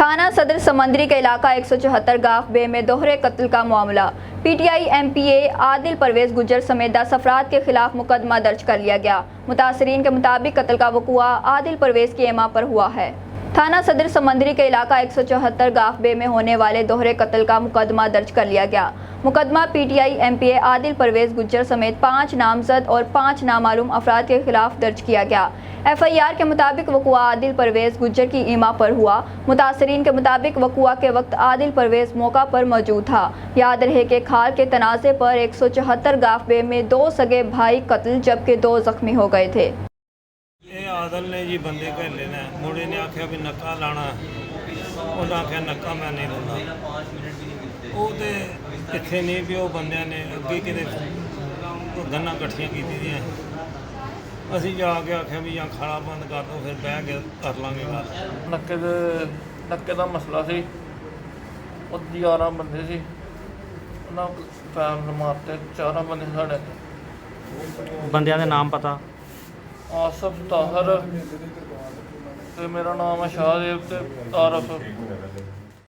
थाना सदर समंदरी के इलाका 174 गाफ बे में दोहरे कत्ल का मामला। पीटीआई एमपीए आदिल परवेज गुजर समेत 10 अफराद के खिलाफ मुकदमा दर्ज कर लिया गया। मुतासरीन के मुताबिक कत्ल का वक़ुआ आदिल परवेज की एमा पर हुआ है। थाना सदर समंदरी के इलाका 174 गाफ बे में होने वाले दोहरे कत्ल का मुकदमा दर्ज कर लिया गया। मुकदमा पीटीआई एमपीए आदिल परवेज गुजर समेत 5 नामजद और 5 नामालूम अफराद के खिलाफ दर्ज किया गया। एफआईआर के मुताबिक वक़ुआ आदिल परवेज गुजर की ईमा पर हुआ। मुतासरीन के मुताबिक वक़ुआ के वक्त आदिल परवेज मौका पर मौजूद था। याद रहे कि खाल के तनाज़े पर 174 गाफ बे में 2 सगे भाई कत्ल जबकि 2 जख्मी हो गए थे। ये आदल ने जी बंदे घल्ले ने मुड़े ने आख्या भी नक्का लाना, उन्हें आख्या नक्का मैं नहीं लाना। वो तो इतने नहीं भी वो बंद ने अगे कि गन्ना कट्ठियां की असी जाके आख्या भी या खाला बंद कर दो, फिर बह के कर लाँगे गल। नक्के का मसला सी, 11 बंदे सी, पैर मारते 4 बंदे साढ़े। बंदियां दे नाम पता? आसफ ताहर ते मेरा नाम है शाहदेव ते तारफ।